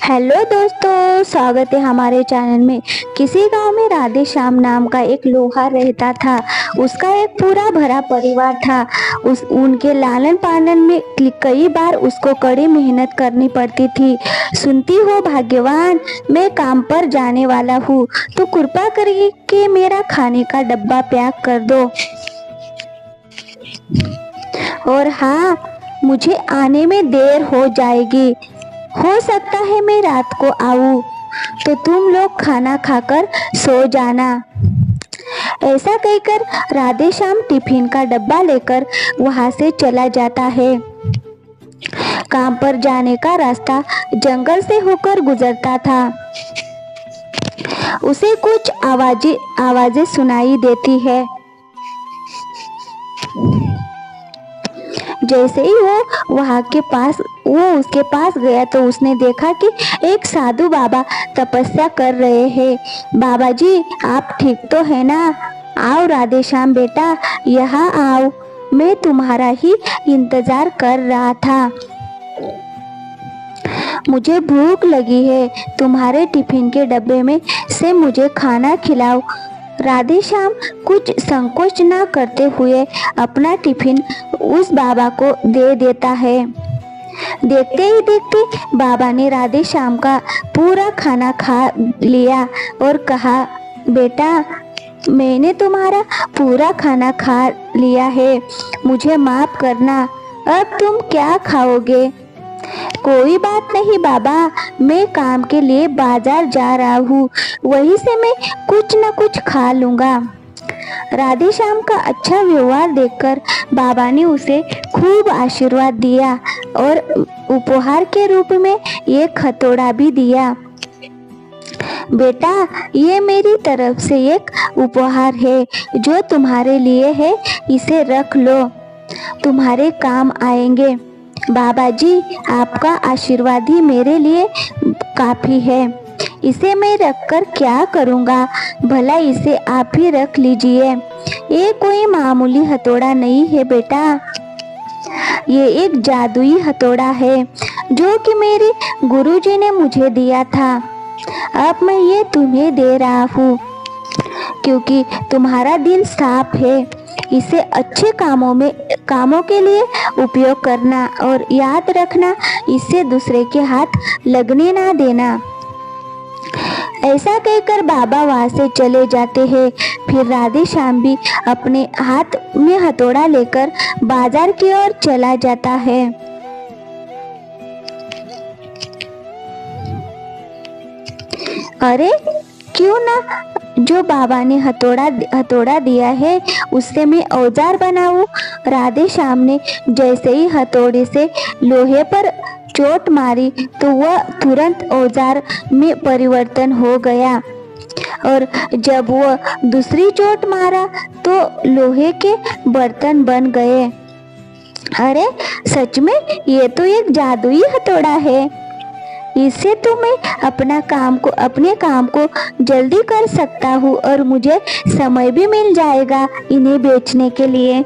Hello दोस्तों, स्वागत है हमारे चैनल में। किसी गांव में राधे श्याम नाम का एक लोहार रहता था। उसका एक पूरा भरा परिवार था। उनके लालन पालन में कई बार उसको कड़ी मेहनत करनी पड़ती थी। सुनती हो भाग्यवान, मैं काम पर जाने वाला हूँ, तो कृपा करके मेरा खाने का डब्बा पैक कर दो। और हाँ, मुझे आने में देर हो जाएगी। हो सकता है मैं रात को आऊं, तो तुम लोग खाना खाकर सो जाना। ऐसा कहकर राधे श्याम टिफिन का डब्बा लेकर वहां से चला जाता है। काम पर जाने का रास्ता जंगल से होकर गुजरता था। उसे कुछ आवाजें सुनाई देती है। जैसे ही वो उसके पास गया तो उसने देखा कि एक साधु बाबा तपस्या कर रहे हैं। बाबा जी, आप ठीक तो है ना? आओ राधे श्याम बेटा, यहाँ आओ, मैं तुम्हारा ही इंतजार कर रहा था। मुझे भूख लगी है, तुम्हारे टिफिन के डब्बे में से मुझे खाना खिलाओ। राधे श्याम कुछ संकोच न करते हुए अपना टिफिन उस बाबा को दे देता है। देखते ही देखते बाबा ने राधे श्याम का पूरा खाना खा लिया और कहा, बेटा, मैंने तुम्हारा पूरा खाना खा लिया है, मुझे माफ करना। अब तुम क्या खाओगे? कोई बात नहीं बाबा, मैं काम के लिए बाजार जा रहा हूँ, वहीं से मैं कुछ न कुछ खा लूँगा। राधे श्याम का अच्छा व्यवहार देखकर बाबा ने उसे खूब आशीर्वाद दिया और उपहार के रूप में एक हथौड़ा भी दिया। बेटा, ये मेरी तरफ से एक उपहार है जो तुम्हारे लिए है, इसे रख लो, तुम्हारे काम आएंगे। बाबा जी, आपका आशीर्वाद ही मेरे लिए काफी है। इसे मैं रखकर क्या करूँगा? भला इसे आप ही रख लीजिए। ये कोई मामूली हथौड़ा नहीं है बेटा, ये एक जादुई हथौड़ा है जो कि मेरे गुरुजी ने मुझे दिया था। अब मैं ये तुम्हें दे रहा हूँ क्योंकि तुम्हारा दिल साफ है। इसे अच्छे कामों के लिए उपयोग करना और याद रखना, इससे दूसरे के हाथ लगने ना देना। ऐसा कहकर बाबा वहां से चले जाते हैं। फिर राधे श्याम भी अपने हाथ में हथौड़ा लेकर बाजार की ओर चला जाता है। अरे क्यों ना जो बाबा ने हथौड़ा दिया है उससे मैं औजार बनाऊं। राधे श्याम ने जैसे ही हथौड़े से लोहे पर चोट मारी तो वह तुरंत औजार में परिवर्तन हो गया और जब वह दूसरी चोट मारा तो लोहे के बर्तन बन गए। अरे सच में ये तो एक जादुई हथौड़ा है, इससे तो मैं अपने काम को जल्दी कर सकता हूँ और मुझे समय भी मिल जाएगा इन्हें बेचने के लिए।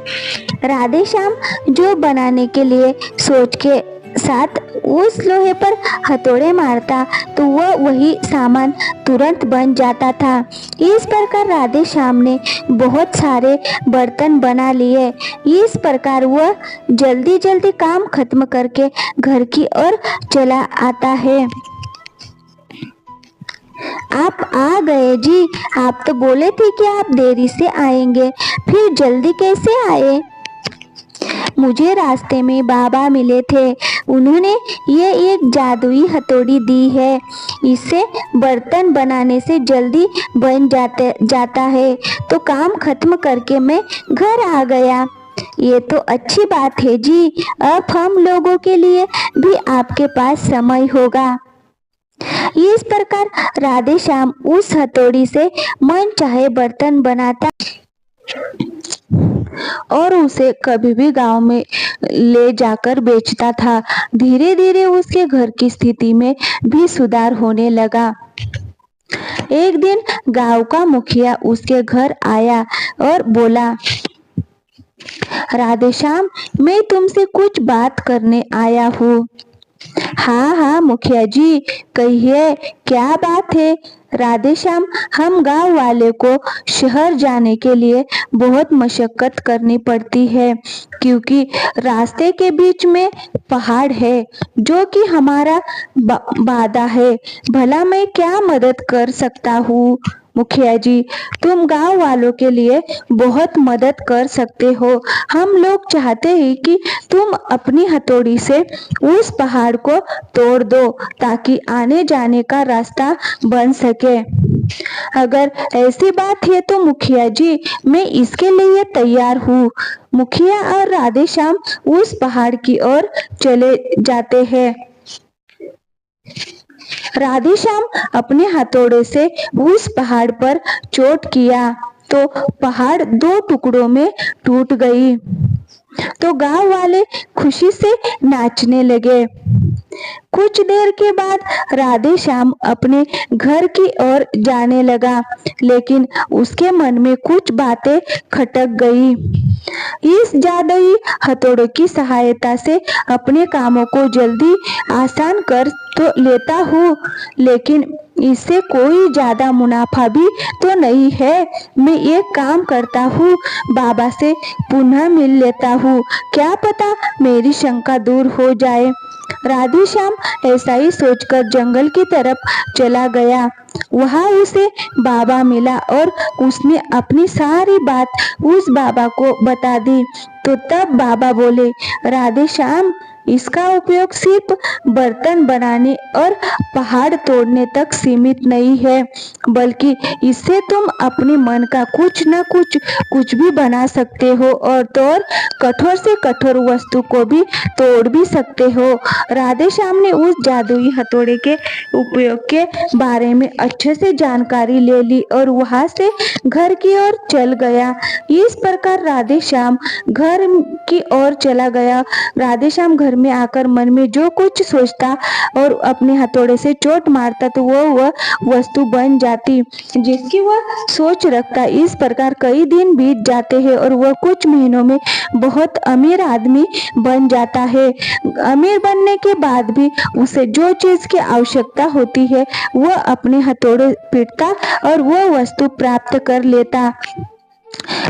राधे श्याम जो बनाने के लिए सोच के साथ उस लोहे पर हथौड़े मारता तो वही सामान तुरंत बन जाता था। इस प्रकार राधे श्याम ने बहुत सारे बर्तन बना लिए। इस प्रकार वह जल्दी जल्दी काम खत्म करके घर की ओर चला आता है। आप आ गए जी, आप तो बोले थे कि आप देरी से आएंगे, फिर जल्दी कैसे आए? मुझे रास्ते में बाबा मिले थे, उन्होंने ये एक जादुई हथौड़ी दी है, इससे बर्तन बनाने से जल्दी बन जाता है, तो काम खत्म करके मैं घर आ गया। ये तो अच्छी बात है जी, अब हम लोगों के लिए भी आपके पास समय होगा। इस प्रकार राधे श्याम उस हथौड़ी से मन चाहे बर्तन बनाता और उसे कभी भी गांव में ले जाकर बेचता था। धीरे धीरे उसके घर की स्थिति में भी सुधार होने लगा। एक दिन गांव का मुखिया उसके घर आया और बोला, राधे श्याम, मैं तुमसे कुछ बात करने आया हूँ। हाँ हाँ मुखिया जी, कहिए क्या बात है। राधेश्याम, हम गांव वाले को शहर जाने के लिए बहुत मशक्कत करनी पड़ती है, क्योंकि रास्ते के बीच में पहाड़ है जो कि हमारा बाधा है। भला मैं क्या मदद कर सकता हूँ? मुखिया जी, तुम गांव वालों के लिए बहुत मदद कर सकते हो। हम लोग चाहते हैं कि तुम अपनी हथौड़ी से उस पहाड़ को तोड़ दो, ताकि आने जाने का रास्ता बन सके। अगर ऐसी बात है तो मुखिया जी, मैं इसके लिए तैयार हूँ। मुखिया और राधेश्याम उस पहाड़ की ओर चले जाते हैं। राधेश्याम अपने हथौड़े से उस पहाड़ पर चोट किया तो पहाड़ दो टुकड़ों में टूट गई। तो गांव वाले खुशी से नाचने लगे। कुछ देर के बाद राधेश्याम अपने घर की ओर जाने लगा, लेकिन उसके मन में कुछ बातें खटक गई। इस जादुई हथौड़े की सहायता से अपने कामों को जल्दी आसान कर तो लेता हूँ, लेकिन इससे कोई ज्यादा मुनाफा भी तो नहीं है। मैं एक काम करता हूँ, बाबा से पुनः मिल लेता हूँ, क्या पता मेरी शंका दूर हो जाए। राधेश्याम ऐसा ही सोचकर जंगल की तरफ चला गया। वहां उसे बाबा मिला और उसने अपनी सारी बात उस बाबा को बता दी। तो तब बाबा बोले, राधेश्याम, इसका उपयोग सिर्फ बर्तन बनाने और पहाड़ तोड़ने तक सीमित नहीं है, बल्कि इससे तुम अपने मन का कुछ भी बना सकते हो, और तो और कठोर से कठोर वस्तु को भी तोड़ भी सकते हो। राधेश्याम ने उस जादुई हथौड़े के उपयोग के बारे में अच्छे से जानकारी ले ली और वहां से घर की ओर चल गया। इस प्रकार राधेश्याम घर की ओर चला गया। राधेश्याम घर में आकर मन में जो कुछ सोचता और अपने हथौड़े से चोट मारता तो वह वस्तु बन जाती जिसकी वह सोच रखता। इस प्रकार कई दिन बीत जाते हैं और वह कुछ महीनों में बहुत अमीर आदमी बन जाता है। अमीर बनने के बाद भी उसे जो चीज की आवश्यकता होती है वह अपने हथौड़े पीटता और वह वस्तु प्राप्त कर लेता।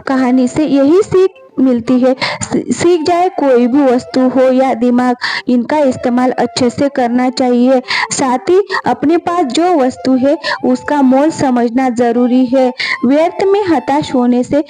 कहानी से यही सीख मिलती है, सीख जाए कोई भी वस्तु हो या दिमाग, इनका इस्तेमाल अच्छे से करना चाहिए। साथ ही अपने पास जो वस्तु है उसका मोल समझना जरूरी है। व्यर्थ में हताश होने से